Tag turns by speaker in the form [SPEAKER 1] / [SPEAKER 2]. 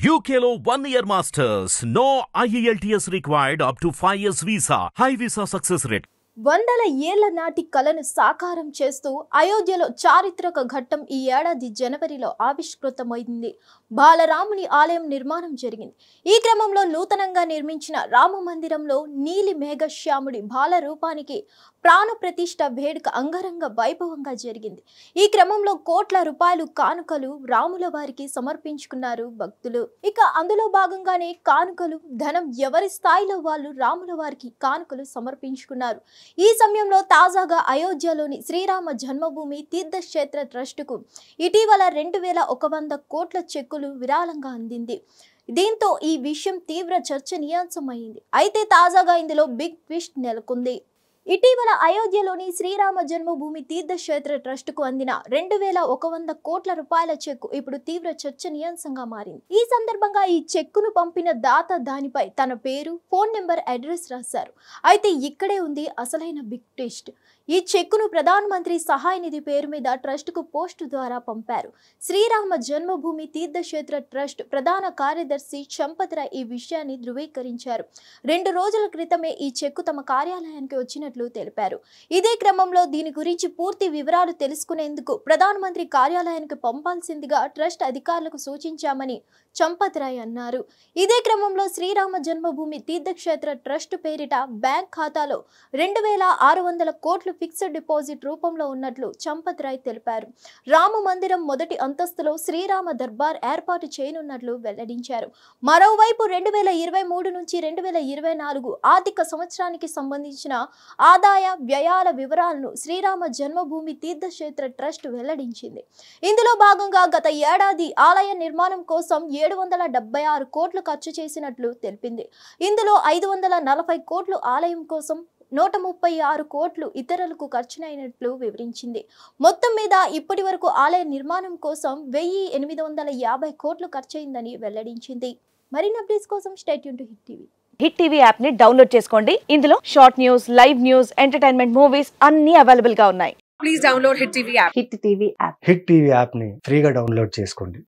[SPEAKER 1] UKLO 1 year masters. No IELTS required up to 5 years visa. High visa success rate.
[SPEAKER 2] వందల ఏళ్ల నాటి కలను సాకారం చేస్తూ అయోధ్యలో చారిత్రక ఘట్టం ఈ ఏడాది జనవరిలో ఆవిష్కృతమైంది. బాలరాముని ఆలయం నిర్మాణం జరిగింది. ఈ క్రమంలో నూతనంగా నిర్మించిన రామ మందిరంలో నీలి మేఘశ్యాముడి బాల రూపానికి ప్రాణ ప్రతిష్ఠ వేడుక అంగరంగ వైభవంగా జరిగింది. ఈ క్రమంలో కోట్ల రూపాయలు కానుకలు రాముల వారికి సమర్పించుకున్నారు భక్తులు. ఇక అందులో భాగంగానే కానుకలు ధనం ఎవరి స్థాయిలో వాళ్ళు రాముల వారికి కానుకలు సమర్పించుకున్నారు. ఈ సమయంలో తాజాగా అయోధ్యలోని శ్రీరామ జన్మభూమి తీర్థక్షేత్ర ట్రస్టుకు ఇటీవల 2100 కోట్ల చెక్కులు విరాళంగా అందింది. దీంతో ఈ విషయం తీవ్ర చర్చనీయాంశమైంది. అయితే తాజాగా ఇందులో బిగ్ ట్విస్ట్ నెలకొంది. ఇటీవల అయోధ్యలోని శ్రీరామ జన్మభూమి తీర్థక్షేత్ర ట్రస్టుకు అందిన 2100 కోట్ల రూపాయల చెక్కు ఇప్పుడు తీవ్ర చర్చనీయాంశంగా మారింది. ఈ సందర్భంగా ఈ చెక్కును పంపిన దాత దానిపై తన పేరు, ఫోన్ నెంబర్, అడ్రస్ రాశారు. అయితే ఇక్కడే ఉంది అసలైన బిగ్ ట్విస్ట్. ఈ చెక్కును ప్రధానమంత్రి సహాయ నిధి పేరు మీద ట్రస్టుకు పోస్టు ద్వారా పంపారు. శ్రీరామ జన్మభూమి తీర్థక్షేత్ర ట్రస్ట్ ప్రధాన కార్యదర్శి చంపత్ రాయ్ ఈ విషయాన్ని ధృవీకరించారు. 2 రోజుల క్రితమే ఈ చెక్కు తమ కార్యాలయానికి వచ్చినట్లు తెలిపారు. ఇదే క్రమంలో దీని గురించి పూర్తి వివరాలు తెలుసుకునేందుకు ప్రధానమంత్రి కార్యాలయానికి పంపాల్సిందిగా ట్రస్ట్ అధికారులకు సూచించామని చంపత్ రాయ్ అన్నారు. ఇదే క్రమంలో శ్రీరామ జన్మభూమి తీర్థక్షేత్ర ట్రస్ట్ పేరిట బ్యాంక్ ఖాతాలో 2600 కోట్లు ఫిక్స్డ్ డిపాజిట్ రూపంలో ఉన్నట్లు చంపత్ రాయ్ తెలిపారు. రామ మందిరం మొదటి అంతస్తులో శ్రీరామ దర్బార్ ఏర్పాటు చేయనున్నట్లు వెల్లడించారు. మరోవైపు 2023 నుంచి 2024 ఆర్థిక సంవత్సరానికి సంబంధించిన ఆదాయ వ్యయాల వివరాలను శ్రీరామ జన్మభూమి తీర్థక్షేత్ర ట్రస్ట్ వెల్లడించింది. ఇందులో భాగంగా గత ఏడాది ఆలయ నిర్మాణం కోసం 776 కోట్లు ఖర్చు చేసినట్లు తెలిపింది. ఇందులో 540 కోట్లు ఆలయం కోసం, 136 కోట్లు ఇతరులకు ఖర్చునైనట్లు వివరించింది. మొత్తం మీద ఇప్పటి వరకు ఆలయ నిర్మాణం కోసం 1850 కోట్లు ఖర్చయిందని వెల్లడించింది. మరిన్ని అప్డేట్స్ కోసం stay tune to hit TV.
[SPEAKER 3] Hit TV app ని డౌన్లోడ్ చేసుకోండి. ఇందులో short news, live news, entertainment movies అన్ని అవైలబుల్ గా ఉన్నాయి.
[SPEAKER 4] Please download Hit TV app.
[SPEAKER 3] Hit TV app.
[SPEAKER 5] Hit TV app ని ఫ్రీగా డౌన్లోడ్ చేసుకోండి.